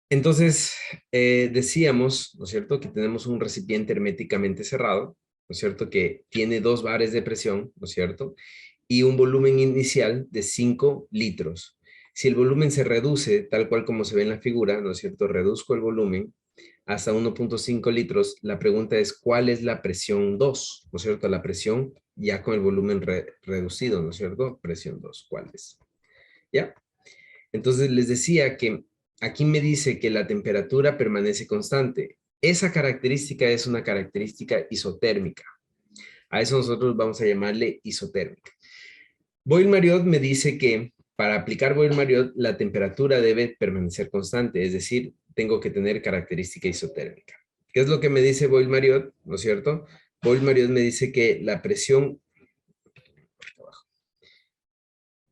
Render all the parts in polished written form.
Entonces, decíamos, ¿no es cierto?, que tenemos un recipiente herméticamente cerrado, ¿no es cierto?, que tiene 2 bares de presión, ¿no es cierto?, y un volumen inicial de 5 litros. Si el volumen se reduce, tal cual como se ve en la figura, ¿no es cierto?, reduzco el volumen hasta 1.5 litros, la pregunta es, ¿cuál es la presión 2? ¿No es cierto?, la presión ya con el volumen reducido, ¿no es cierto?, presión 2, ¿cuál es? ¿Ya? Entonces les decía que aquí me dice que la temperatura permanece constante. Esa característica es una característica isotérmica. A eso nosotros vamos a llamarle isotérmica. Boyle-Marriott me dice que para aplicar Boyle-Marriott la temperatura debe permanecer constante, es decir, tengo que tener característica isotérmica. ¿Qué es lo que me dice Boyle-Marriott? ¿No es cierto? Boyle-Marriott me dice que la presión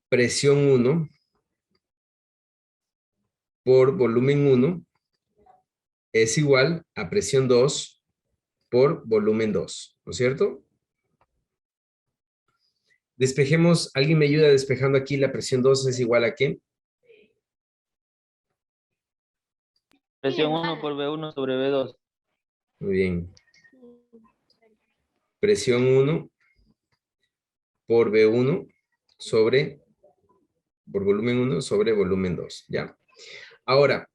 1 por volumen 1 es igual a presión 2 por volumen 2, ¿no es cierto? Despejemos, ¿alguien me ayuda despejando aquí? La presión 2 es igual a ¿qué? Presión 1 por B1 sobre B2. Muy bien. Presión 1 por B1 por volumen 1 sobre volumen 2, ¿ya? Ahora,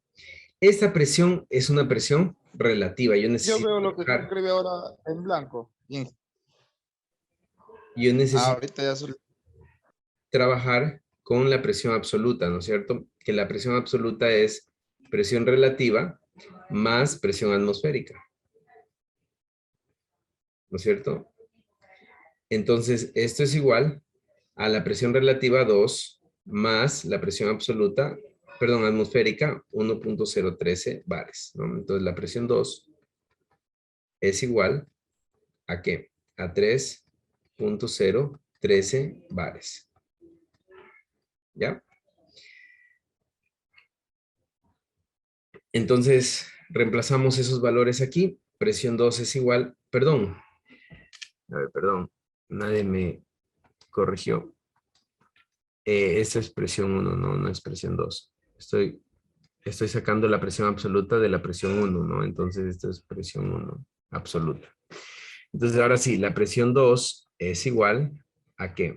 esta presión es una presión relativa. Yo Yo necesito veo lo que se trabajar, escribe ahora en blanco. Bien. yo necesito Ahorita ya se... trabajar con la presión absoluta, ¿no es cierto? Que la presión absoluta es presión relativa más presión atmosférica, ¿no es cierto? Entonces, esto es igual a la presión relativa 2 más la presión absoluta, perdón, atmosférica 1.013 bares, ¿no? Entonces, la presión 2 es igual a ¿qué? A 3.013 bares, ¿ya? Entonces, reemplazamos esos valores aquí. Presión 2 es igual, perdón, a ver, perdón, nadie me corrigió. Esta es presión 1, no es presión 2. Estoy sacando la presión absoluta de la presión 1, ¿no? Entonces, esto es presión 1 absoluta. Entonces, ahora sí, la presión 2 es igual a ¿qué?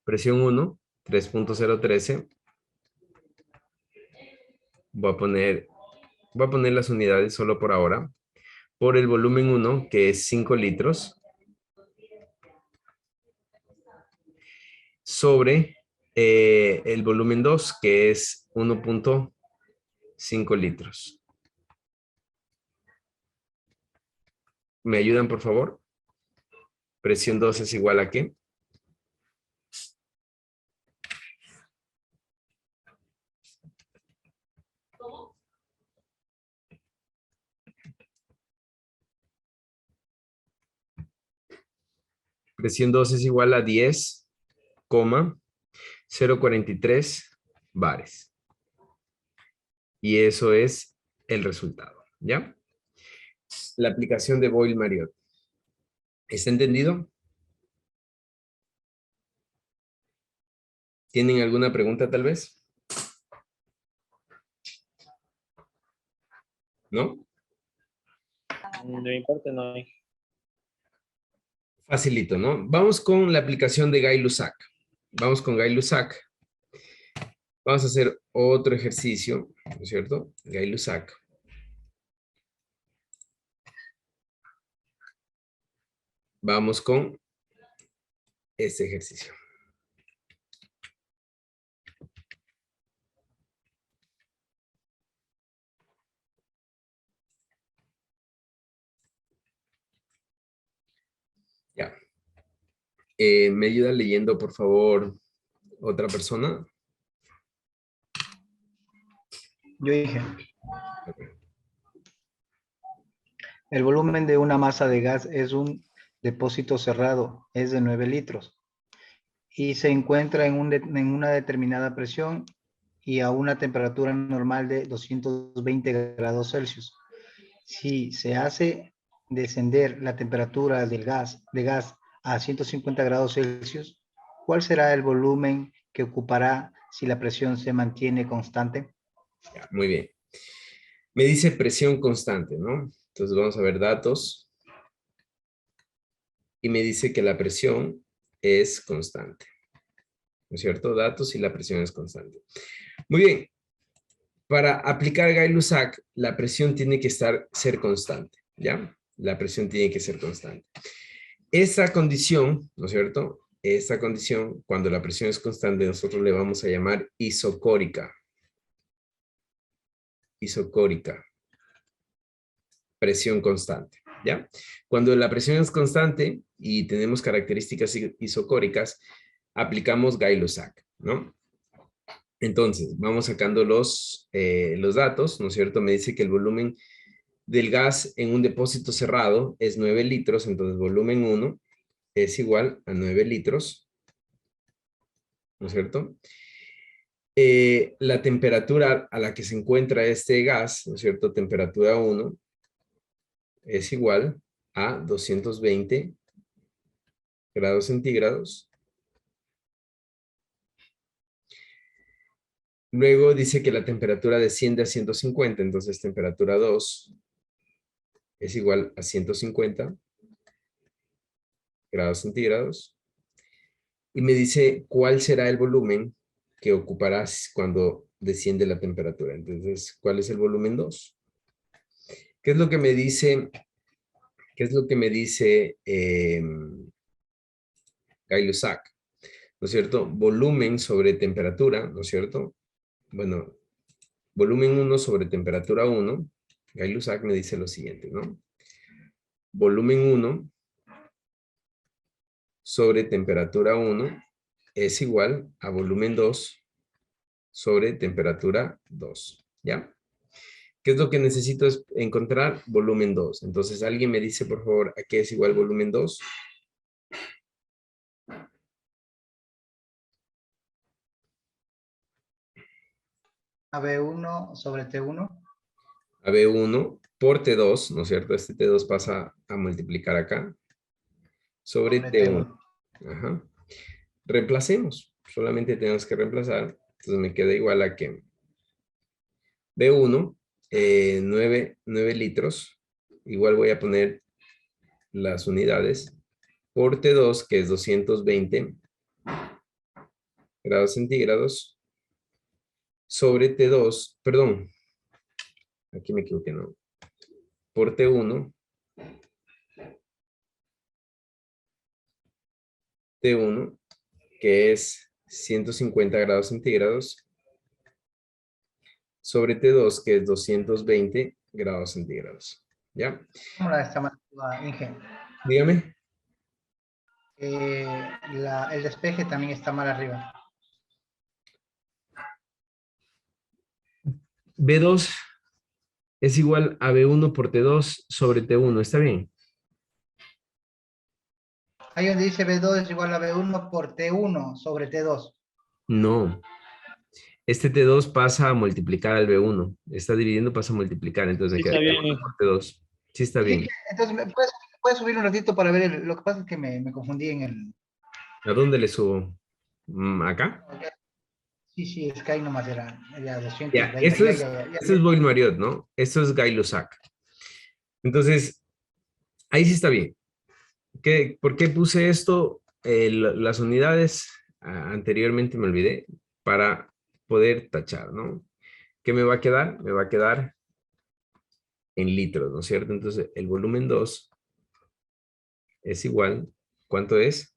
Presión 1, 3.013. Voy a poner las unidades solo por ahora. Por el volumen 1, que es 5 litros, sobre el volumen 2, que es 1.5 litros. ¿Me ayudan, por favor? Presión 2 es igual a ¿qué? Presión 2 es igual a 10,043 bares. Y eso es el resultado, ¿ya? La aplicación de Boyle-Marriott. ¿Está entendido? ¿Tienen alguna pregunta tal vez? ¿No? De mi parte no hay. Facilito, ¿no? Vamos con la aplicación de Gay-Lussac. Vamos con Gay-Lussac. Vamos a hacer otro ejercicio, ¿no es cierto? Gay-Lussac. Vamos con este ejercicio. Ya. ¿Me ayuda leyendo, por favor, otra persona? Yo dije, el volumen de una masa de gas es un depósito cerrado, es de 9 litros y se encuentra en una determinada presión y a una temperatura normal de 220 grados Celsius. Si se hace descender la temperatura de gas a 150 grados Celsius, ¿cuál será el volumen que ocupará si la presión se mantiene constante? Ya, muy bien. Me dice presión constante, ¿no? Entonces vamos a ver datos. Y me dice que la presión es constante. ¿No es cierto? Datos y la presión es constante. Muy bien. Para aplicar Gay-Lussac, la presión tiene que ser constante, ¿ya? La presión tiene que ser constante. Esa condición, ¿no es cierto? Esa condición, cuando la presión es constante, nosotros le vamos a llamar isocórica. Isocórica. Presión constante, ¿ya? Cuando la presión es constante y tenemos características isocóricas, aplicamos Gay-Lussac, ¿no? Entonces, vamos sacando los datos, ¿no es cierto? Me dice que el volumen del gas en un depósito cerrado es 9 litros, entonces volumen 1 es igual a 9 litros, ¿no es cierto? La temperatura a la que se encuentra este gas, ¿no es cierto? Temperatura 1 es igual a 220 grados centígrados. Luego dice que la temperatura desciende a 150, entonces temperatura 2 es igual a 150 grados centígrados. Y me dice cuál será el volumen que ocuparás cuando desciende la temperatura. Entonces, ¿cuál es el volumen 2? ¿Qué es lo que me dice? ¿Qué es lo que me dice Gay-Lussac? ¿No es cierto? Volumen sobre temperatura, ¿no es cierto? Bueno, volumen 1 sobre temperatura 1. Gay-Lussac me dice lo siguiente, ¿no? Volumen 1 sobre temperatura 1 es igual a volumen 2 sobre temperatura 2, ¿ya? ¿Qué es lo que necesito encontrar? Volumen 2. Entonces, ¿alguien me dice, por favor, a qué es igual volumen 2? AB1 sobre T1. A B1 por T2, ¿no es cierto? Este T2 pasa a multiplicar acá sobre Sobre T1. T1. Ajá. Reemplacemos. Solamente tenemos que reemplazar. Entonces me queda igual a que B1, 9 litros. Igual voy a poner las unidades por T2, que es 220 grados centígrados, sobre T2, perdón, aquí me equivoqué, ¿no? Por T1, que es 150 grados centígrados, sobre T2, que es 220 grados centígrados. ¿Ya? ¿Cómo la está más arriba, Inge? Dígame. El despeje también está mal arriba. B2 es igual a B1 por T2 sobre T1, ¿está bien? Ahí donde dice B2 es igual a B1 por T1 sobre T2. No. Este T2 pasa a multiplicar al B1. Está dividiendo, pasa a multiplicar. Entonces me Sí, queda está bien. B1 por T2. Sí está bien. Entonces, puedes subir un ratito para ver? Lo que pasa es que me confundí en el... ¿A dónde le subo? ¿Acá? Sí, sí, es que ahí nomás era ya Ya, 220. Ya. esto es Boyle-Marriott, ¿no? Esto es Gay-Lussac. Entonces, ahí sí está bien. ¿Por qué puse esto? Las unidades, anteriormente me olvidé, para poder tachar, ¿no? ¿Qué me va a quedar? Me va a quedar en litros, ¿no es cierto? Entonces, el volumen 2 es igual, ¿cuánto es?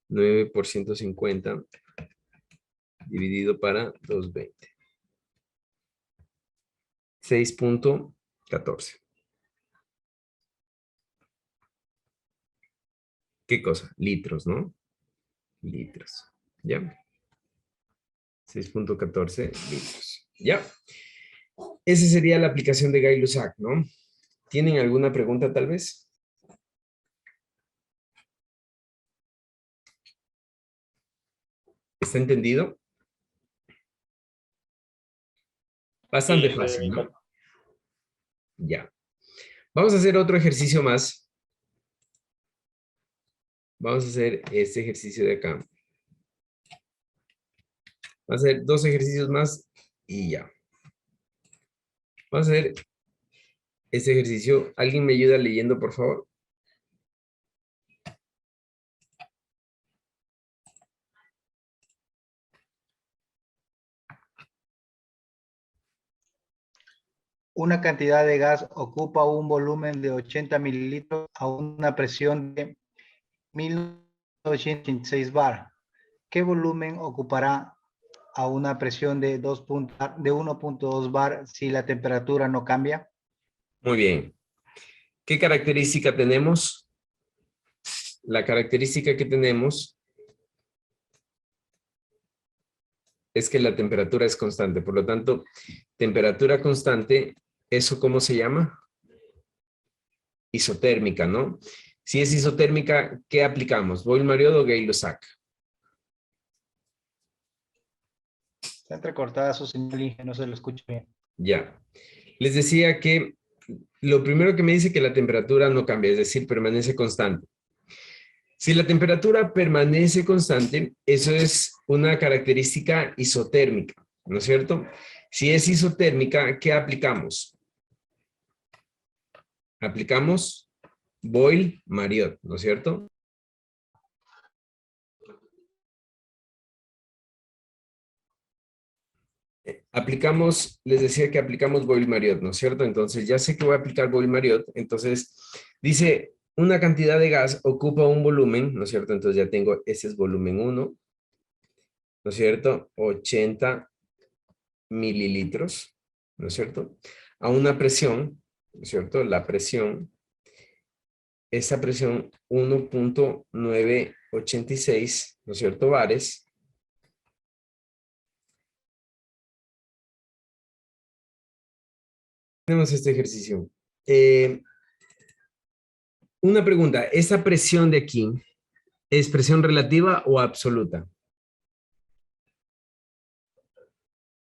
9 por 150 dividido para 220. 6.14. ¿Qué cosa? Litros, ¿no? Litros. ¿Ya? 6.14 litros. ¿Ya? Esa sería la aplicación de Gay-Lussac, ¿no? ¿Tienen alguna pregunta tal vez? ¿Está entendido? Bastante fácil, ¿no? Ya. Vamos a hacer otro ejercicio más. Vamos a hacer este ejercicio de acá. Vamos a hacer 2 ejercicios más y ya. Vamos a hacer este ejercicio. ¿Alguien me ayuda leyendo, por favor? Una cantidad de gas ocupa un volumen de 80 mililitros a una presión de 1986 bar. ¿Qué volumen ocupará a una presión de 1.2 bar si la temperatura no cambia? Muy bien. ¿Qué característica tenemos? La característica que tenemos es que la temperatura es constante. Por lo tanto, temperatura constante, ¿eso cómo se llama? Isotérmica, ¿no? Si es isotérmica, ¿qué aplicamos? ¿Boyle-Mariot o Gay-Lussac? Está entrecortada su señal, Inge, no se lo escucha bien. Ya. Les decía que lo primero que me dice que la temperatura no cambia, es decir, permanece constante. Si la temperatura permanece constante, eso es una característica isotérmica, ¿no es cierto? Si es isotérmica, ¿qué aplicamos? Aplicamos Boyle-Mariot, ¿no es cierto? Les decía que aplicamos Boyle-Mariot, ¿no es cierto? Entonces ya sé que voy a aplicar Boyle-Mariot, entonces dice una cantidad de gas ocupa un volumen, ¿no es cierto? Entonces ya tengo, ese es volumen 1, ¿no es cierto? 80 mililitros, ¿no es cierto? A una presión, ¿no es cierto? La presión, esa presión 1.986, ¿no es cierto? Bares. Tenemos este ejercicio. Una pregunta, ¿esa presión de aquí es presión relativa o absoluta?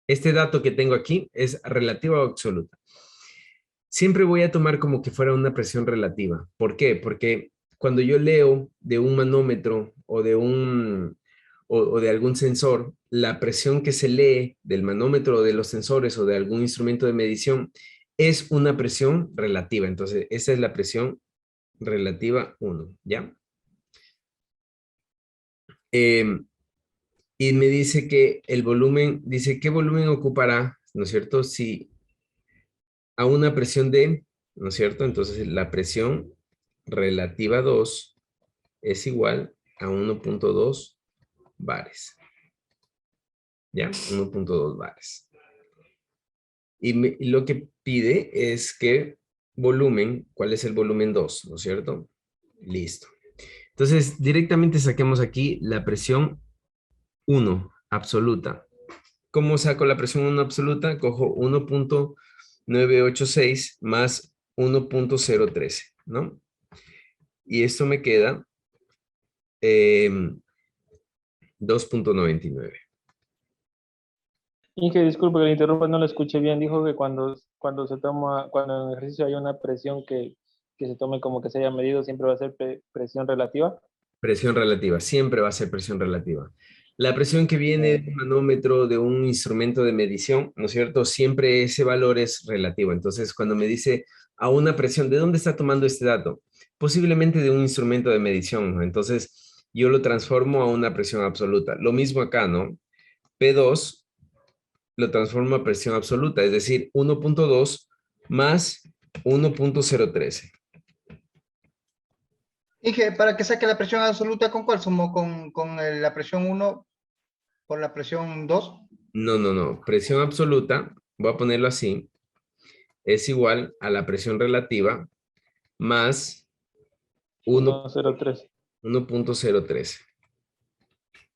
Este dato que tengo aquí es relativa o absoluta. Siempre voy a tomar como que fuera una presión relativa. ¿Por qué? Porque cuando yo leo de un manómetro o de algún sensor, la presión que se lee del manómetro o de los sensores o de algún instrumento de medición es una presión relativa. Entonces, esa es la presión relativa 1, ¿ya? Y me dice que el volumen, dice, ¿qué volumen ocupará, ¿no es cierto? Si a una presión de, ¿no es cierto? Entonces la presión relativa 2 es igual a 1.2 bares. ¿Ya? 1.2 bares. Y lo que pide es que volumen, ¿cuál es el volumen 2? ¿No es cierto? Listo. Entonces, directamente saquemos aquí la presión 1 absoluta. ¿Cómo saco la presión 1 absoluta? Cojo 1.986 más 1.013, ¿no? Y esto me queda 2.99. Inge, disculpe que le interrumpa, no lo escuché bien. Dijo que cuando se toma, cuando en el ejercicio hay una presión que se tome como que se haya medido, siempre va a ser presión relativa. Presión relativa, siempre va a ser presión relativa. La presión que viene Eh, de un manómetro, de un instrumento de medición, ¿no es cierto? Siempre ese valor es relativo. Entonces, cuando me dice a una presión, ¿de dónde está tomando este dato? Posiblemente de un instrumento de medición, ¿no? Entonces, yo lo transformo a una presión absoluta. Lo mismo acá, ¿no? P2 lo transformo a presión absoluta, es decir, 1.2 más 1.013. Inge, para que saque la presión absoluta, ¿con cuál sumo? ¿Con la presión 1 por la presión 2? No, no, no. Presión absoluta, voy a ponerlo así, es igual a la presión relativa más 1.03. 1.013.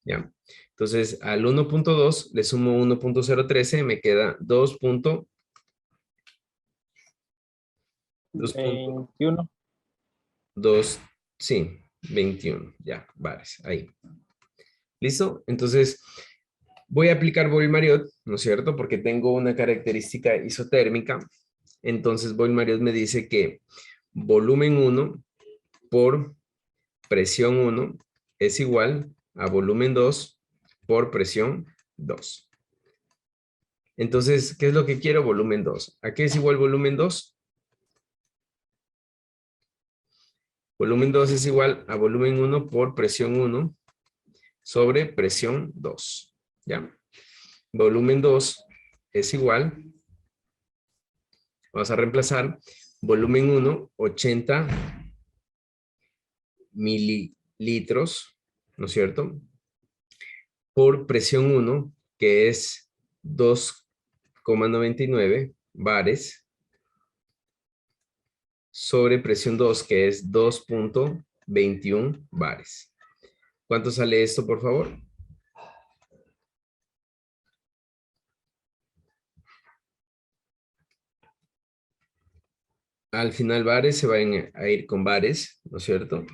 ¿Ya? Entonces, al 1.2 le sumo 1.013, me queda 21. 2.2, sí, 21, ya, bares, ahí. ¿Listo? Entonces, voy a aplicar Boyle-Mariot, ¿no es cierto? Porque tengo una característica isotérmica. Entonces, Boyle-Mariot me dice que volumen 1 por presión 1 es igual a volumen 2 por presión 2. Entonces, ¿qué es lo que quiero? Volumen 2. ¿A qué es igual volumen 2? Volumen 2 es igual a volumen 1 por presión 1 sobre presión 2. ¿Ya? Volumen 2 es igual, vamos a reemplazar, volumen 1, 80 mililitros, ¿no es cierto? Por presión 1, que es 2,99 bares, sobre presión 2, que es 2,21 bares. ¿Cuánto sale esto, por favor? Al final bares se van a ir con bares, ¿no es cierto?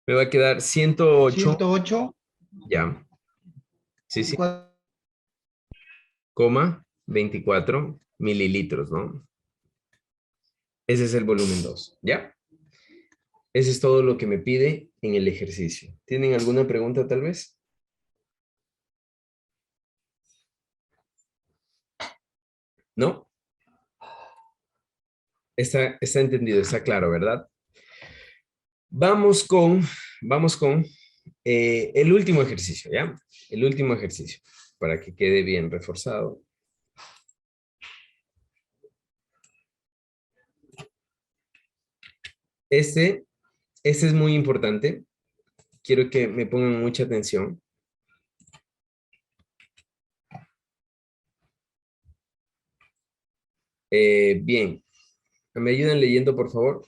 Me va a quedar 108. 108. Ya. Sí, sí. 24 mililitros, ¿no? Ese es el volumen 2, ¿ya? Ese es todo lo que me pide en el ejercicio. ¿Tienen alguna pregunta tal vez? ¿No? Está entendido, está claro, ¿verdad? Vamos con el último ejercicio, ¿ya? El último ejercicio, para que quede bien reforzado. Este es muy importante. Quiero que me pongan mucha atención. Bien. ¿Me ayudan leyendo, por favor?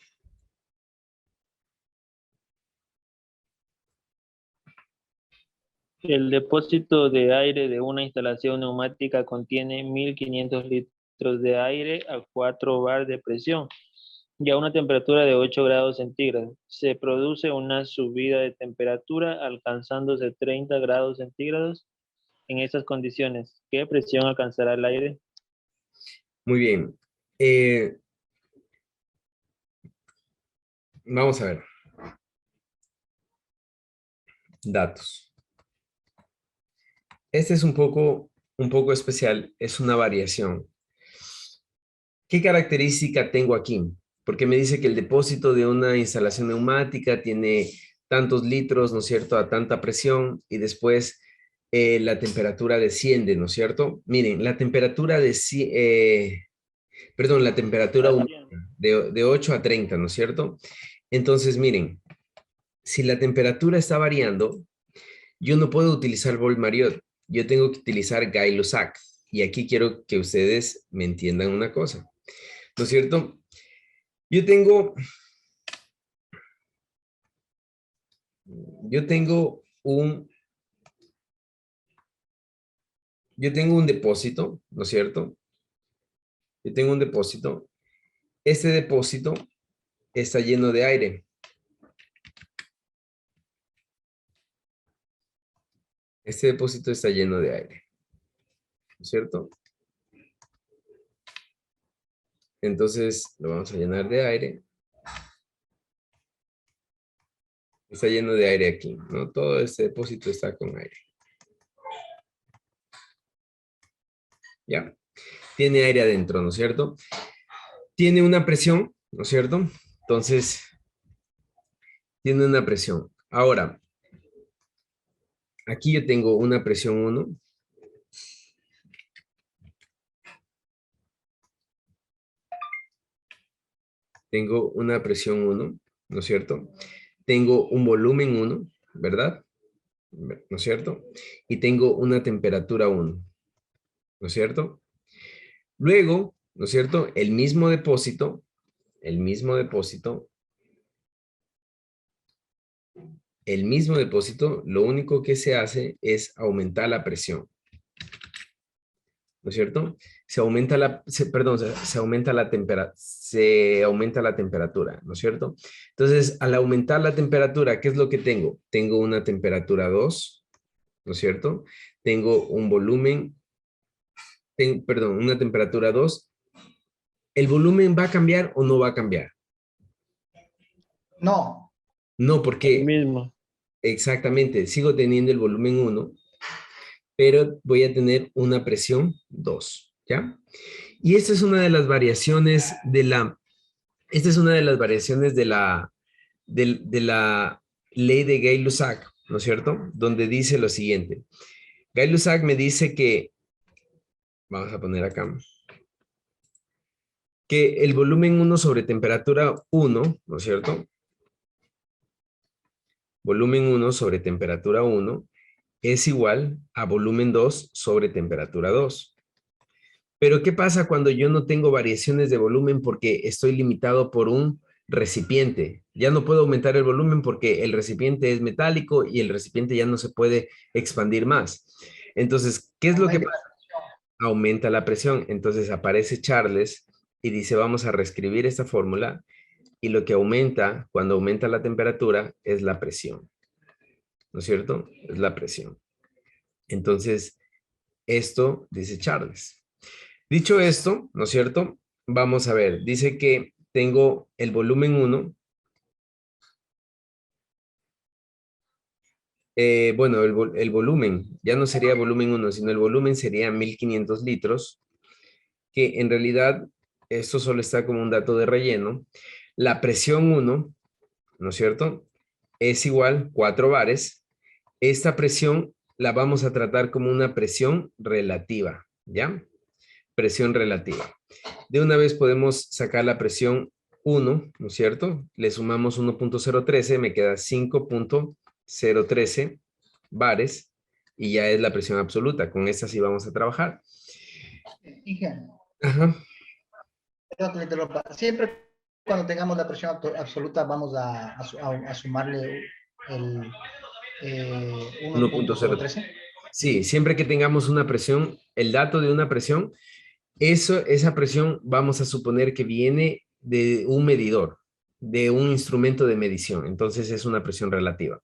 El depósito de aire de una instalación neumática contiene 1.500 litros de aire a 4 bar de presión y a una temperatura de 8 grados centígrados. Se produce una subida de temperatura alcanzándose 30 grados centígrados. En estas condiciones, ¿qué presión alcanzará el aire? Muy bien. Vamos a ver. Datos. Este es un poco especial, es una variación. ¿Qué característica tengo aquí? Porque me dice que el depósito de una instalación neumática tiene tantos litros, ¿no es cierto?, a tanta presión y después la temperatura desciende, ¿no es cierto? Miren, la temperatura la temperatura de 8 a 30, ¿no es cierto? Entonces, miren, si la temperatura está variando, yo no puedo utilizar Vol-Mariotte, yo tengo que utilizar Gay-Lussac. Y aquí quiero que ustedes me entiendan una cosa, ¿no es cierto? Yo tengo un depósito, ¿no es cierto? Yo tengo un depósito. Este depósito está lleno de aire. Este depósito está lleno de aire, ¿no es cierto? Entonces lo vamos a llenar de aire. Está lleno de aire aquí, ¿no? Todo este depósito está con aire. ¿Ya? Tiene aire adentro, ¿no es cierto? Tiene una presión, ¿no es cierto? Entonces, tiene una presión. Ahora, aquí yo tengo una presión 1. Tengo una presión 1, ¿no es cierto? Tengo un volumen 1, ¿verdad? ¿No es cierto? Y tengo una temperatura 1, ¿no es cierto? Luego, ¿no es cierto? El mismo depósito, lo único que se hace es aumentar la presión, ¿no es cierto? Se aumenta la temperatura, ¿no es cierto? Entonces, al aumentar la temperatura, ¿qué es lo que tengo? Tengo una temperatura 2, ¿no es cierto? Tengo un volumen, una temperatura 2. ¿El volumen va a cambiar o no va a cambiar? No. No, El porque mismo. exactamente, sigo teniendo el volumen 1, pero voy a tener una presión 2, ¿ya? Y esta es una de las variaciones de la, esta es una de las variaciones de la ley de Gay-Lussac, ¿no es cierto? Donde dice lo siguiente. Gay-Lussac me dice que, vamos a poner acá, que el volumen 1 sobre temperatura 1, ¿no es cierto? Volumen 1 sobre temperatura 1 es igual a volumen 2 sobre temperatura 2. Pero ¿qué pasa cuando yo no tengo variaciones de volumen porque estoy limitado por un recipiente? Ya no puedo aumentar el volumen porque el recipiente es metálico y el recipiente ya no se puede expandir más. Entonces, ¿qué es lo que pasa? Aumenta la presión. Entonces aparece Charles y dice, vamos a reescribir esta fórmula y lo que aumenta cuando aumenta la temperatura es la presión. ¿No es cierto? Es la presión. Entonces, esto dice Charles. Dicho esto, ¿no es cierto? Vamos a ver, dice que tengo el volumen 1. Bueno, el volumen, ya no sería volumen 1, sino el volumen sería 1500 litros, que en realidad esto solo está como un dato de relleno. La presión 1, ¿no es cierto? Es igual 4 bares. Esta presión la vamos a tratar como una presión relativa, ¿ya? Presión relativa. De una vez podemos sacar la presión 1, ¿no es cierto? Le sumamos 1.013, me queda 5.013 bares y ya es la presión absoluta. Con esta sí vamos a trabajar. Ingeniero, Ajá. perdón que le interrumpa. Siempre cuando tengamos la presión absoluta vamos a sumarle el 1.0. 1.013. Sí, siempre que tengamos una presión, el dato de una presión, esa presión vamos a suponer que viene de un medidor, de un instrumento de medición. Entonces es una presión relativa.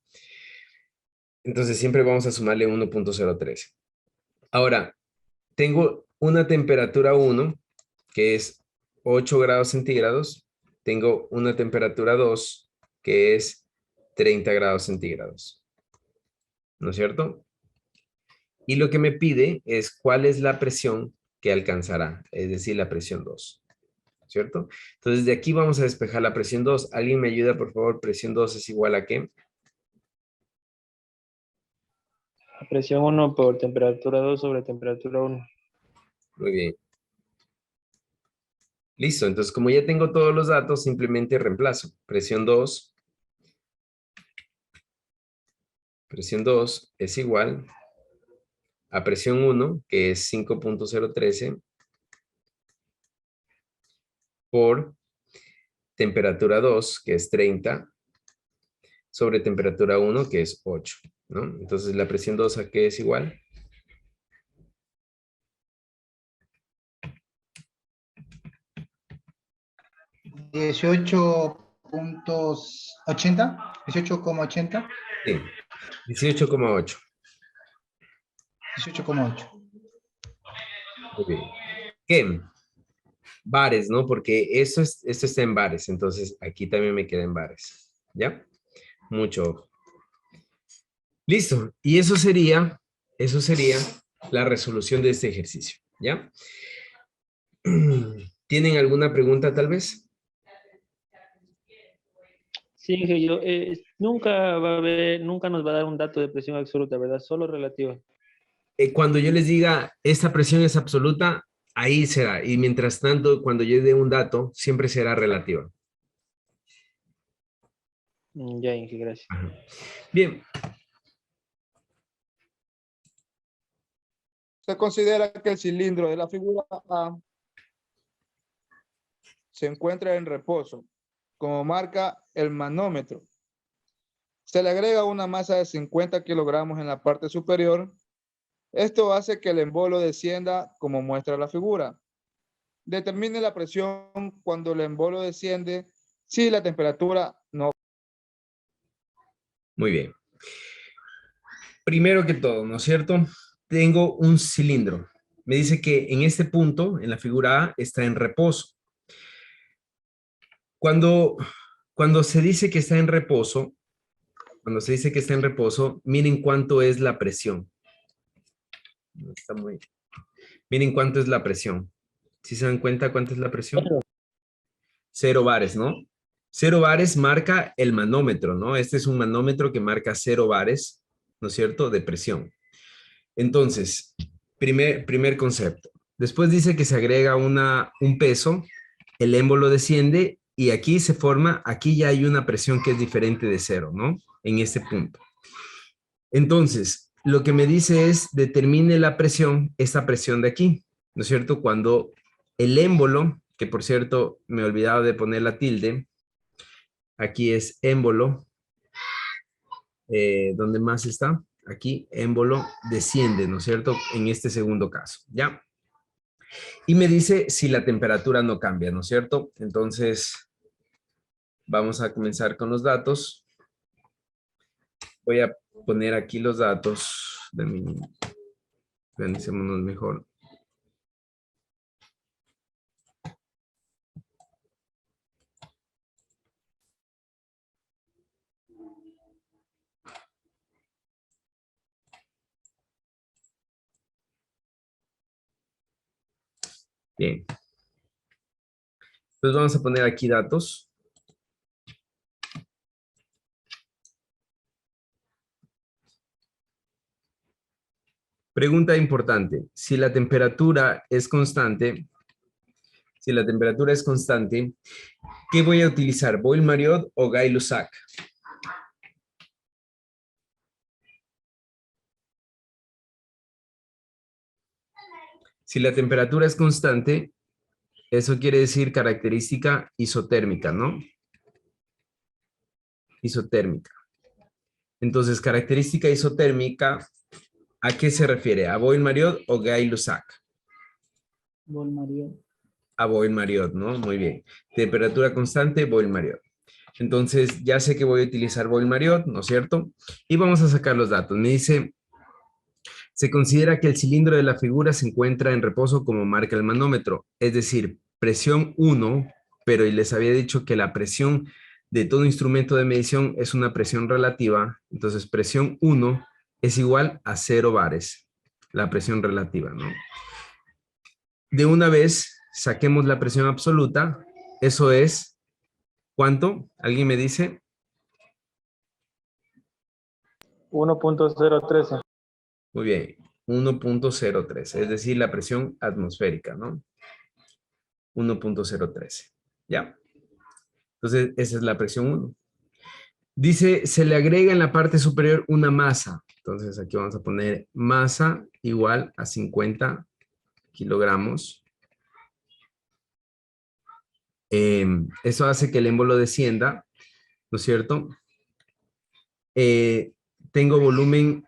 Entonces siempre vamos a sumarle 1.013. Ahora, tengo una temperatura 1, que es 8 grados centígrados. Tengo una temperatura 2, que es 30 grados centígrados. ¿No es cierto? Y lo que me pide es cuál es la presión que alcanzará, es decir, la presión 2. ¿Cierto? Entonces, de aquí vamos a despejar la presión 2. ¿Alguien me ayuda, por favor? Presión 2 es igual a ¿qué? Presión 1 por temperatura 2 sobre temperatura 1. Muy bien. Listo, entonces como ya tengo todos los datos, simplemente reemplazo. Presión 2 es igual a presión 1, que es 5.013, por temperatura 2, que es 30, sobre temperatura 1, que es 8, ¿no? Entonces la presión 2 ¿a qué es igual? ¿18.80? 18,80. Sí, 18,8. 18,8. Muy bien. ¿Qué? Bares, ¿no? Porque esto está en bares, entonces aquí también me queda en bares, ¿ya? Mucho ojo. Listo, y eso sería la resolución de este ejercicio, ¿ya? ¿Tienen alguna pregunta tal vez? Sí, ingeniero, nunca nos va a dar un dato de presión absoluta, ¿verdad? Solo relativa. Cuando yo les diga esta presión es absoluta, ahí será. Y mientras tanto, cuando yo dé un dato, siempre será relativa. Ya, Inge, gracias. Ajá. Bien. Se considera que el cilindro de la figura A se encuentra en reposo, como marca el manómetro. Se le agrega una masa de 50 kilogramos en la parte superior. Esto hace que el embolo descienda como muestra la figura. Determine la presión cuando el embolo desciende si la temperatura no. Muy bien. Primero que todo, ¿no es cierto? Tengo un cilindro. Me dice que en este punto, en la figura A, está en reposo. Cuando se dice que está en reposo, Cuando se dice que está en reposo, miren cuánto es la presión. No está muy... Miren cuánto es la presión. ¿Sí se dan cuenta cuánto es la presión? 0 bares, ¿no? 0 bares marca el manómetro, ¿no? Este es un manómetro que marca 0 bares, ¿no es cierto?, de presión. Entonces, primer concepto. Después dice que se agrega un peso, el émbolo desciende y aquí se forma, aquí ya hay una presión que es diferente de 0, ¿no? En este punto. Entonces, lo que me dice es, determine la presión, esta presión de aquí, ¿no es cierto? Cuando el émbolo, que por cierto me he olvidado de poner la tilde, aquí es émbolo, ¿dónde más está? Aquí émbolo desciende, ¿no es cierto? En este segundo caso, ¿ya? Y me dice si la temperatura no cambia, ¿no es cierto? Entonces, vamos a comenzar con los datos. Voy a poner aquí los datos de mi... Organizémonos mejor. Bien. Entonces vamos a poner aquí datos. Pregunta importante. Si la temperatura es constante, ¿qué voy a utilizar? ¿Boyle-Mariotte o Gay-Lussac? Si la temperatura es constante, eso quiere decir característica isotérmica, ¿no? Isotérmica. Entonces, característica isotérmica, ¿a qué se refiere? ¿A Boyle-Mariotte o Gay-Lussac? Boyle-Mariotte. A Boyle-Mariotte, ¿no? Muy bien. Temperatura constante, Boyle-Mariotte. Entonces, ya sé que voy a utilizar Boyle-Mariotte, ¿no es cierto? Y vamos a sacar los datos. Me dice, se considera que el cilindro de la figura se encuentra en reposo como marca el manómetro, es decir, presión 1, pero les había dicho que la presión de todo instrumento de medición es una presión relativa, entonces presión 1 es igual a 0 bares, la presión relativa, ¿no? De una vez, saquemos la presión absoluta, eso es, ¿cuánto? ¿Alguien me dice? 1.013. Muy bien, 1.03, es decir, la presión atmosférica, ¿no? 1.013, ¿ya? Entonces, esa es la presión 1. Dice, se le agrega en la parte superior una masa. Entonces, aquí vamos a poner masa igual a 50 kilogramos. Eso hace que el émbolo descienda, ¿no es cierto? Tengo volumen,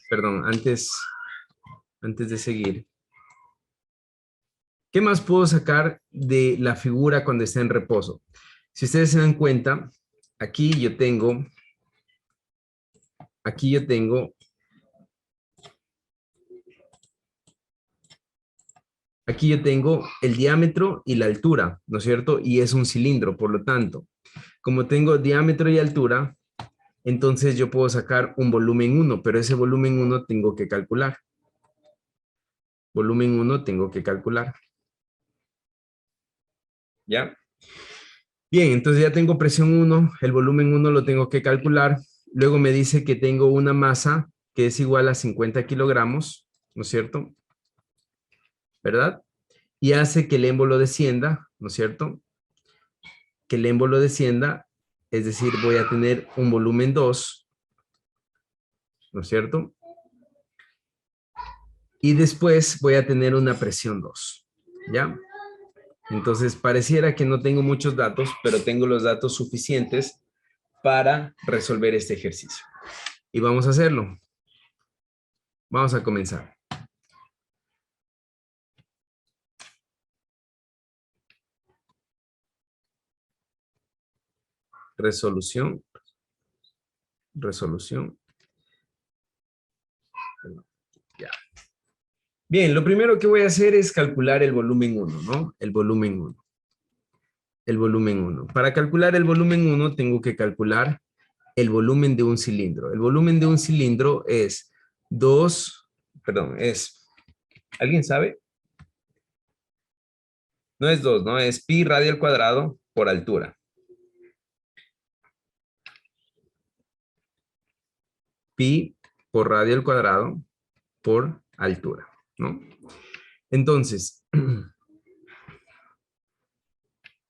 perdón, antes de seguir. ¿Qué más puedo sacar de la figura cuando está en reposo? Si ustedes se dan cuenta, aquí yo tengo el diámetro y la altura, ¿no es cierto? Y es un cilindro, por lo tanto, como tengo diámetro y altura, entonces yo puedo sacar un volumen 1, pero ese volumen 1 tengo que calcular. Volumen 1 tengo que calcular. ¿Ya? Bien, entonces ya tengo presión 1, el volumen 1 lo tengo que calcular. Luego me dice que tengo una masa que es igual a 50 kilogramos, ¿no es cierto? ¿Verdad? Y hace que el émbolo descienda, ¿no es cierto? Que el émbolo descienda, es decir, voy a tener un volumen 2, ¿no es cierto? Y después voy a tener una presión 2, ¿ya? Entonces, pareciera que no tengo muchos datos, pero tengo los datos suficientes para resolver este ejercicio. Y vamos a hacerlo. Vamos a comenzar. Resolución. Ya. Bien, lo primero que voy a hacer es calcular el volumen 1, ¿no? El volumen 1. Para calcular el volumen 1 tengo que calcular el volumen de un cilindro. El volumen de un cilindro es ¿alguien sabe? No es 2, ¿no? Es pi radio al cuadrado por altura. Pi por radio al cuadrado por altura, ¿no? Entonces,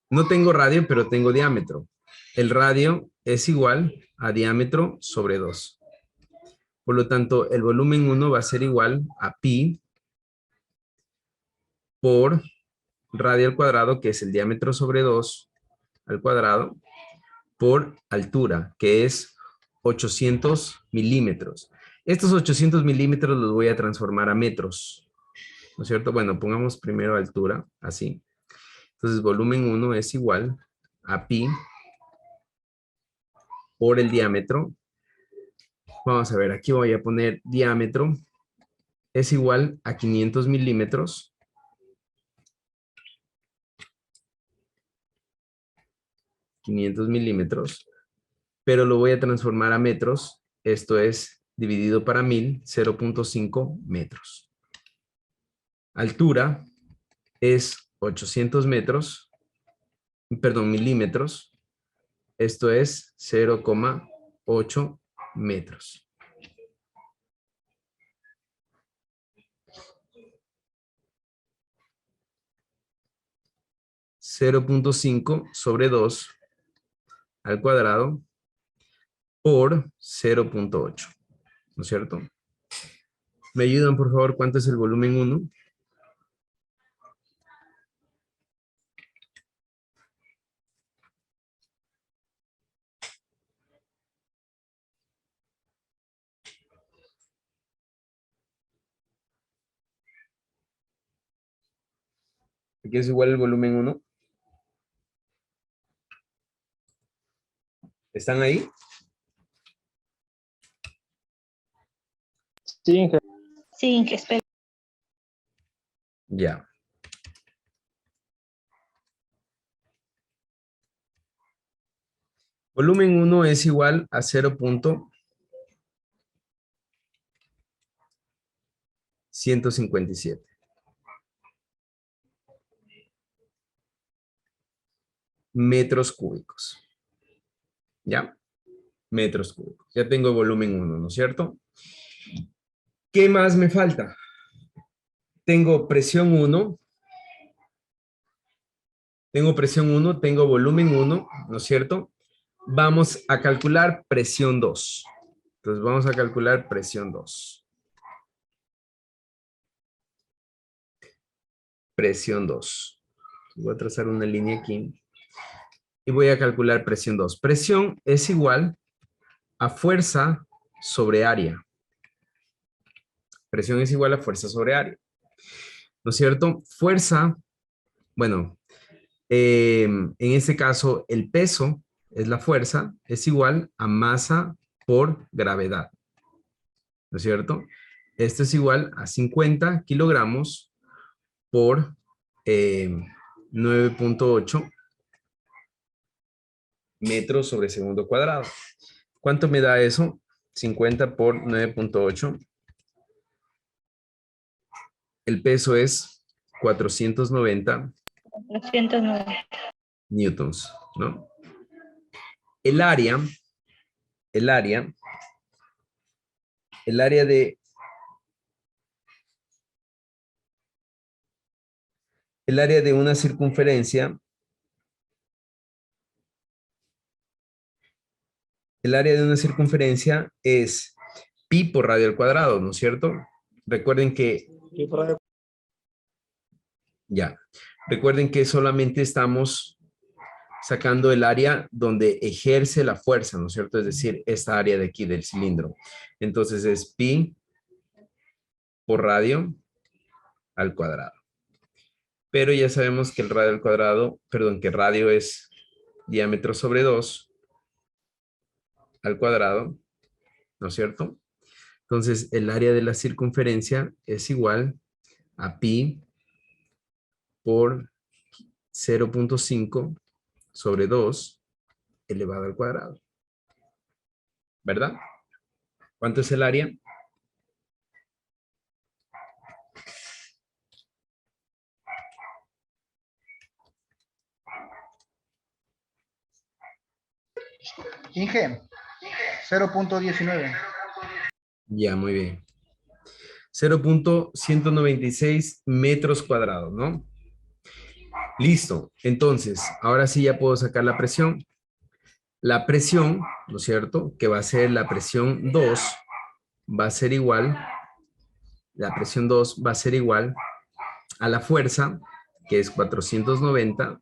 no tengo radio, pero tengo diámetro. El radio es igual a diámetro sobre 2. Por lo tanto, el volumen 1 va a ser igual a pi por radio al cuadrado, que es el diámetro sobre 2 al cuadrado, por altura, que es 800 milímetros. Estos 800 milímetros los voy a transformar a metros, ¿no es cierto? Bueno, pongamos primero altura, así. Entonces, volumen 1 es igual a pi por el diámetro. Vamos a ver, aquí voy a poner diámetro. Es igual a 500 milímetros. 500 milímetros. Pero lo voy a transformar a metros. Esto es dividido para 1000, 0.5 metros. Altura es 800 metros. Perdón, milímetros. Esto es 0,8 metros. 0.5 sobre 2 al cuadrado por 0.8, ¿no es cierto? ¿Me ayudan, por favor, cuánto es el volumen 1? ¿Aquí es igual el volumen 1? ¿Están ahí? Sí, Inge. Sí, que espera. Ya. Volumen 1 es igual a 0.157. Metros cúbicos. ¿Ya? Metros cúbicos. Ya tengo volumen 1, ¿no es cierto? ¿Qué más me falta? Tengo presión 1. Tengo presión 1, tengo volumen 1, ¿no es cierto? Vamos a calcular presión 2. Entonces vamos a calcular presión 2. Presión 2. Voy a trazar una línea aquí. Y voy a calcular presión 2. Presión es igual a fuerza sobre área. Presión es igual a fuerza sobre área. ¿No es cierto? Fuerza, bueno, en este caso el peso es la fuerza, es igual a masa por gravedad. ¿No es cierto? Esto es igual a 50 kilogramos por 9.8 metros sobre segundo cuadrado. ¿Cuánto me da eso? 50 por 9.8. El peso es 490 409. newtons, ¿no? El área de una circunferencia, es pi por radio al cuadrado, ¿no es cierto? Recuerden que solamente estamos sacando el área donde ejerce la fuerza, ¿no es cierto? Es decir, esta área de aquí del cilindro. Entonces es pi por radio al cuadrado. Pero ya sabemos que el radio al cuadrado, perdón, que radio es diámetro sobre 2 al cuadrado, ¿no es cierto? Entonces el área de la circunferencia es igual a pi por 0.5 sobre 2 elevado al cuadrado. ¿verdad? ¿Cuánto es el área? Inge, 0.19. Ya, muy bien. 0.196 metros cuadrados, ¿no? Listo. Entonces, ahora sí ya puedo sacar la presión. La presión, ¿no es cierto? Que va a ser la presión 2, va a ser igual, la presión 2 va a ser igual a la fuerza, que es 490,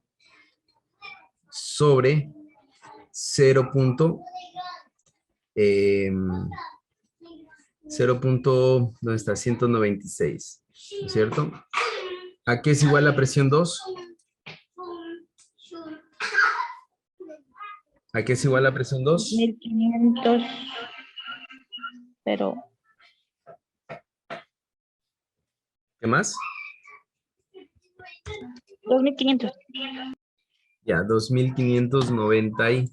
sobre 0. 0. ¿Dónde está? 196, ¿no es cierto? ¿A qué es igual la presión 2? ¿A qué es igual la presión 2? 1500, pero ¿Qué más? 2500. Ya, 2590 y...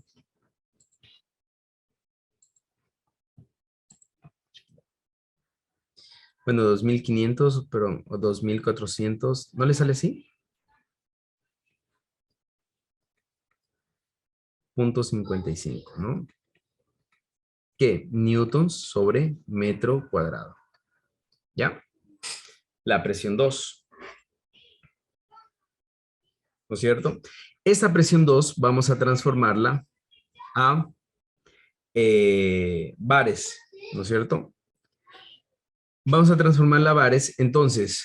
Bueno, 2500, pero o 2400. ¿No le sale así? .55, ¿no? ¿Qué? Newtons sobre metro cuadrado. ¿Ya? La presión 2. ¿No es cierto? Esa presión 2 vamos a transformarla a bares, ¿no es cierto? Vamos a transformarla a bares. Entonces,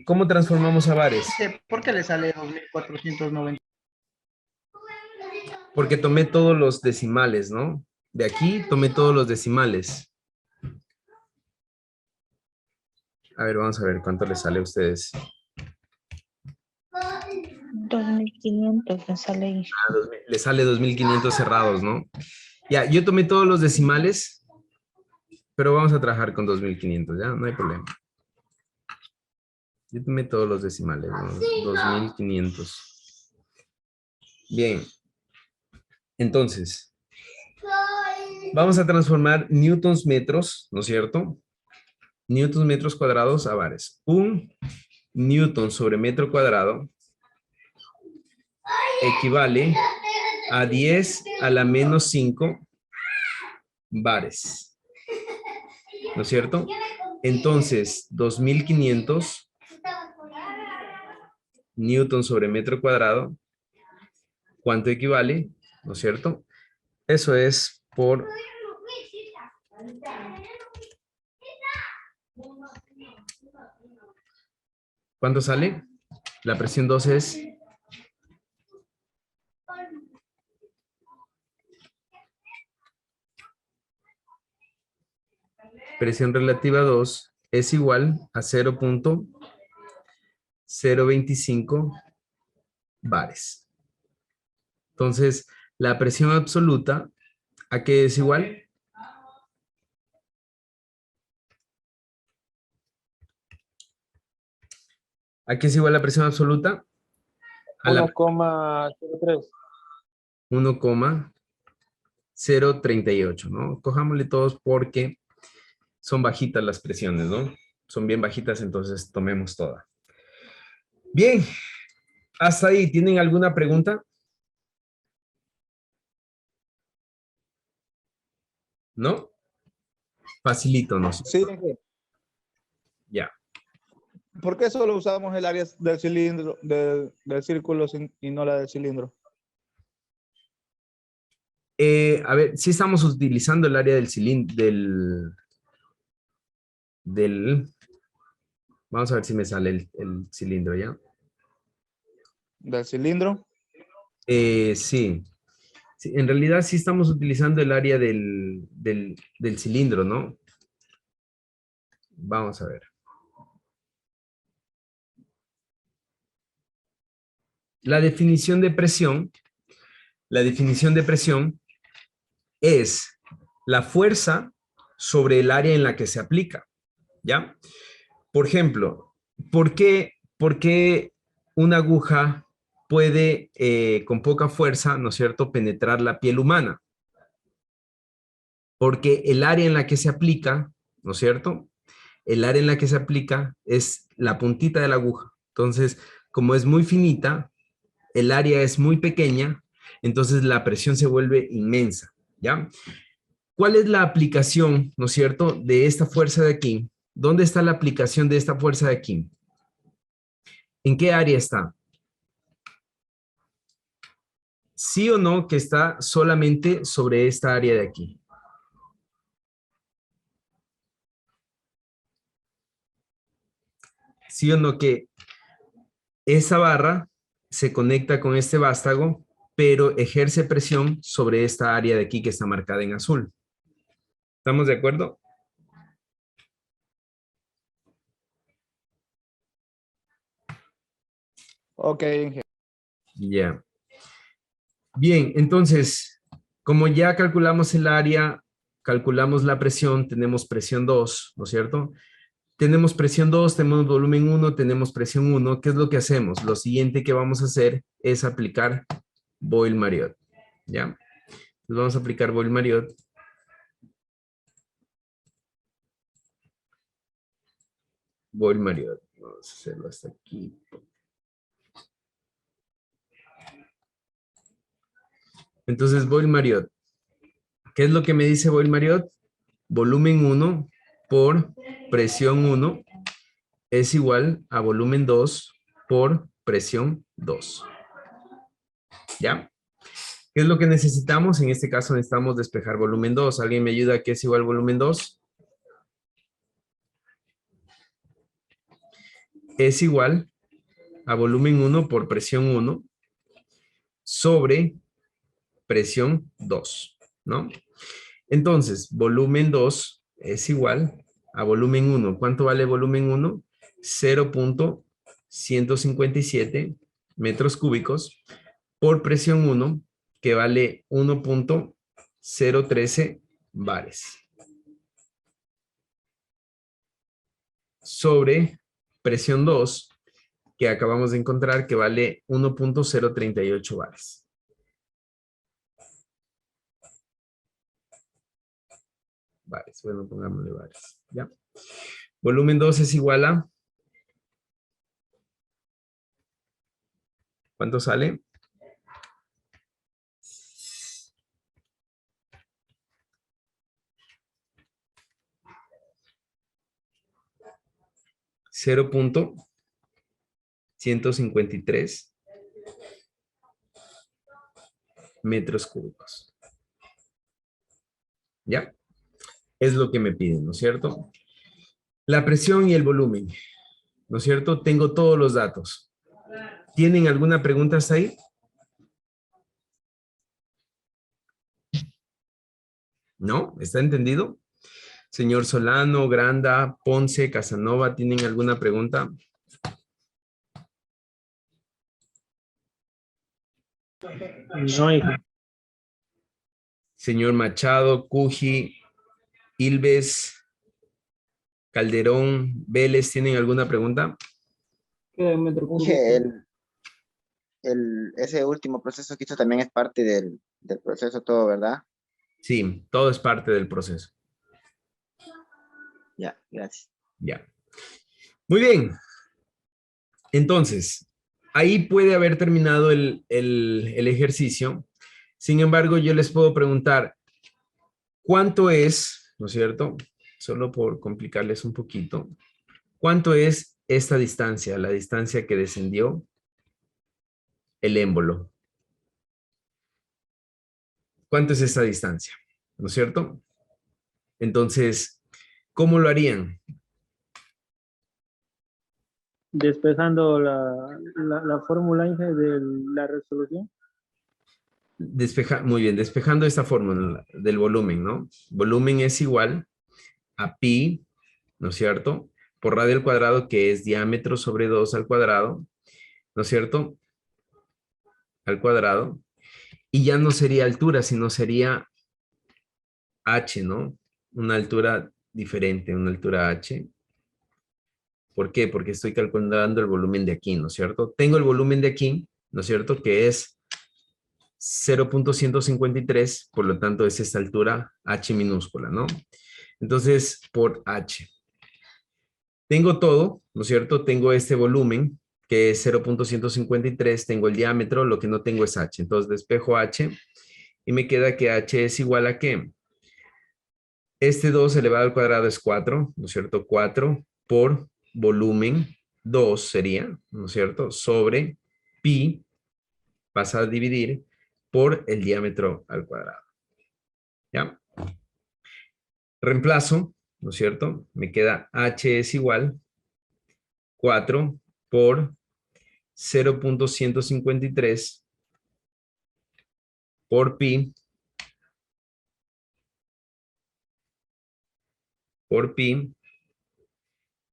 ¿cómo transformamos a bares? ¿Por qué le sale 2490? Porque tomé todos los decimales, ¿no? De aquí tomé todos los decimales. A ver, vamos a ver cuánto les sale a ustedes. 2500 me sale ahí. Le sale 2500 cerrados, ¿no? Ya, yo tomé todos los decimales, pero vamos a trabajar con 2500, ¿ya? No hay problema. Yo tomé todos los decimales, ¿no? 2500. Bien. Entonces, vamos a transformar newtons metros, ¿no es cierto? Newtons metros cuadrados a bares. Un newton sobre metro cuadrado equivale a 10 a la menos 5 bares. ¿No es cierto? Entonces, 2500 newton sobre metro cuadrado, ¿cuánto equivale? ¿No es cierto? Eso es por... ¿Cuánto sale? La presión 2 es... Presión relativa 2 es igual a 0.025 bares. Entonces, la presión absoluta, ¿a qué es igual? ¿A qué es igual la presión absoluta? A la 1,03. 1,038, ¿no? Cojámosle todos porque son bajitas las presiones, ¿no? Son bien bajitas, entonces tomemos toda. Bien, hasta ahí, ¿tienen alguna pregunta? ¿No? Facilito, ¿no? Sí, Ya. ¿por qué solo usamos el área del cilindro, del círculo y no la del cilindro? A ver, sí estamos utilizando el área del cilindro, vamos a ver si me sale el cilindro ya. ¿Del cilindro? Sí. Sí, en realidad sí estamos utilizando el área del cilindro, ¿no? Vamos a ver. La definición de presión es la fuerza sobre el área en la que se aplica, ¿ya? Por ejemplo, ¿por qué una aguja puede, con poca fuerza, ¿no es cierto?, penetrar la piel humana? porque el área en la que se aplica, ¿no es cierto? El área en la que se aplica es la puntita de la aguja. Entonces, como es muy finita, el área es muy pequeña, entonces la presión se vuelve inmensa, ¿ya? ¿Cuál es la aplicación, no es cierto, de esta fuerza de aquí? ¿Dónde está la aplicación de esta fuerza de aquí? ¿En qué área está? ¿Sí o no que está solamente sobre esta área de aquí? ¿Sí o no que esa barra se conecta con este vástago, pero ejerce presión sobre esta área de aquí que está marcada en azul? ¿Estamos de acuerdo? Ok, Inge. Ya. Bien, entonces, como ya calculamos el área, calculamos la presión, tenemos presión 2, ¿no es cierto? Tenemos presión 2, tenemos volumen 1, tenemos presión 1. ¿Qué es lo que hacemos? Lo siguiente que vamos a hacer es aplicar Boyle-Mariotte, ¿ya? Entonces vamos a aplicar Boyle-Mariotte. Boyle-Mariotte. Vamos a hacerlo hasta aquí. Entonces, Boyle-Mariotte. ¿Qué es lo que me dice Boyle-Mariotte? Volumen 1 por presión 1 es igual a volumen 2 por presión 2. ¿Ya? ¿Qué es lo que necesitamos? En este caso necesitamos despejar volumen 2. ¿Alguien me ayuda a qué es igual volumen 2? Es igual a volumen 1 por presión 1 sobre presión 2, ¿no? Entonces, volumen 2 es igual a volumen 1. ¿Cuánto vale volumen 1? 0.157 metros cúbicos por presión 1, que vale 1.013 bares. Sobre presión 2, que acabamos de encontrar, que vale 1.038 bares. Bares, bueno, pongámosle bares, ¿ya? Volumen 2 es igual a... ¿Cuánto sale? $0.153 metros cúbicos. ¿Ya? Es lo que me piden, ¿no es cierto? La presión y el volumen, ¿no es cierto? Tengo todos los datos. ¿Tienen alguna pregunta hasta ahí? ¿No? ¿Está entendido? Señor Solano, Granda, Ponce, Casanova, ¿tienen alguna pregunta? No, Inge. Señor Machado, Cuji, Ilves, Calderón, Vélez, ¿tienen alguna pregunta? Inge, ese último proceso que hizo también es parte del proceso todo, ¿verdad? Sí, todo es parte del proceso. Ya, gracias. Ya. Muy bien. Entonces, ahí puede haber terminado el ejercicio. Sin embargo, yo les puedo preguntar, ¿cuánto es, no es cierto? Solo por complicarles un poquito. ¿Cuánto es esta distancia, la distancia que descendió el émbolo? ¿Cuánto es esta distancia? ¿No es cierto? Entonces, ¿cómo lo harían? Despejando la fórmula, Inge, de la resolución. Muy bien, despejando esta fórmula del volumen, ¿no? Volumen es igual a pi, ¿no es cierto? Por radio al cuadrado, que es diámetro sobre 2 al cuadrado, ¿no es cierto? Al cuadrado. Y ya no sería altura, sino sería h, ¿no? Una altura diferente, una altura h. ¿Por qué? Porque estoy calculando el volumen de aquí, ¿no es cierto? Tengo el volumen de aquí, ¿no es cierto? Que es 0.153, por lo tanto es esta altura h minúscula, ¿no? Entonces, por h. Tengo todo, ¿no es cierto? Tengo este volumen, que es 0.153, tengo el diámetro, lo que no tengo es h. Entonces, despejo h y me queda que h es igual a ¿qué? Este 2 elevado al cuadrado es 4, ¿no es cierto? 4 por volumen, 2 sería, ¿no es cierto? Sobre pi, pasa a dividir por el diámetro al cuadrado. ¿Ya? Reemplazo, ¿no es cierto? Me queda h es igual 4 por 0.153 por pi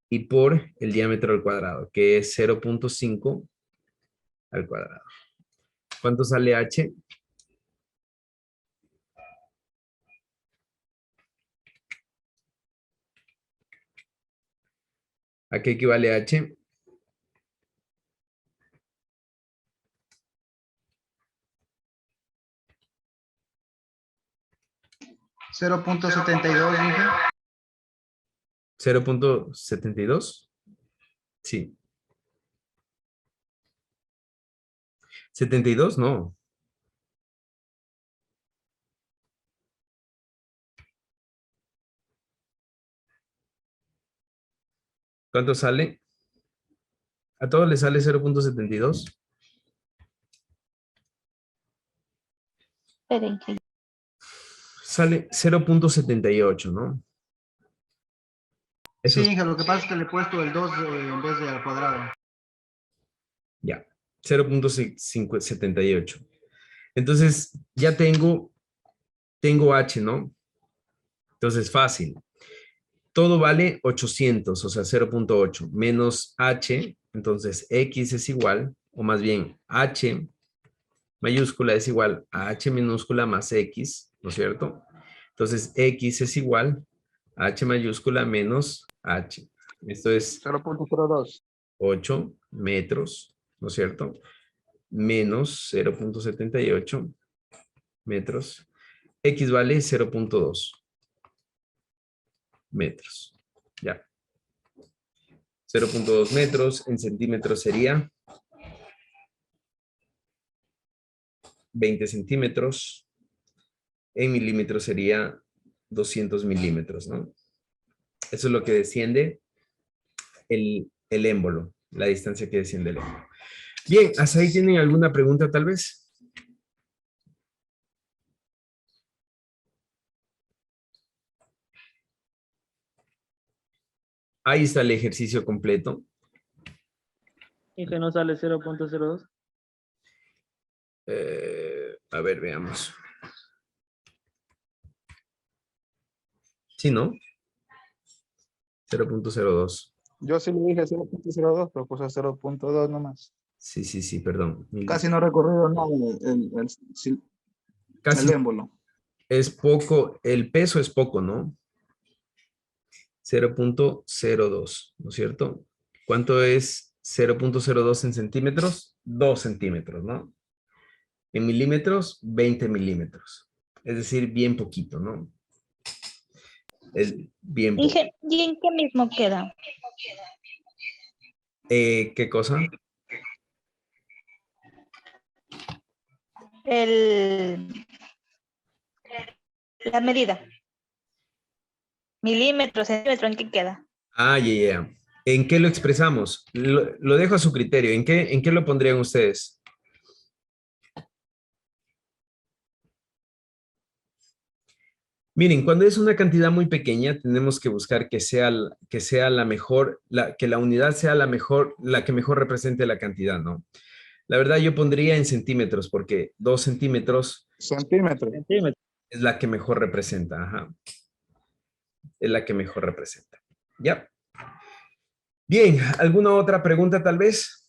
y por el diámetro al cuadrado, que es 0.5 al cuadrado. ¿Cuánto sale h? ¿A qué equivale h? 0.72, dije. 0.72. Sí. 72, no. ¿Cuánto sale? ¿A todos les sale 0.72? Esperen que Sale 0.78, ¿no? Eso Sí, es, hija, lo que pasa es que le he puesto el 2 en vez de al cuadrado. ya, 0.78. Entonces, ya tengo h, ¿no? Entonces, fácil. Todo vale 800, o sea, 0.8, menos h, entonces x es igual, o más bien h mayúscula es igual a h minúscula más x, ¿no es cierto? Entonces, x es igual a h mayúscula menos h. Esto es 0.02. 8 metros, ¿no es cierto? Menos 0.78 metros. X vale 0.2 metros. Ya. 0.2 metros en centímetros sería 20 centímetros. En milímetros sería 200 milímetros, ¿no? Eso es lo que desciende el émbolo, la distancia que desciende el émbolo. Bien, ¿hasta ahí tienen alguna pregunta tal vez? Ahí está el ejercicio completo. Y que no sale 0.02. A ver, veamos. Sí, ¿no? 0.02. Yo sí le dije 0.02, pero puse 0.2 nomás. Sí, sí, sí, perdón. Casi no he recorrido nada Casi el émbolo. es poco, el peso es poco, ¿no? 0.02, ¿no es cierto? ¿Cuánto es 0.02 en centímetros? 2 centímetros, ¿no? En milímetros, 20 milímetros. Es decir, bien poquito, ¿no? Es bien poco. ¿Y en qué mismo queda? ¿Qué cosa? La medida. Milímetros, centímetro, ¿en qué queda? Ah, ya, ya. ¿En qué lo expresamos? Lo dejo a su criterio. ¿En qué lo pondrían ustedes? Miren, cuando es una cantidad muy pequeña, tenemos que buscar que sea la mejor, que la unidad sea la que mejor represente la cantidad, ¿no? La verdad yo pondría en centímetros, porque 2 centímetros Centímetros. Centímetros. es la que mejor representa, ajá. Es la que mejor representa. ¿Ya? Bien, ¿alguna otra pregunta tal vez?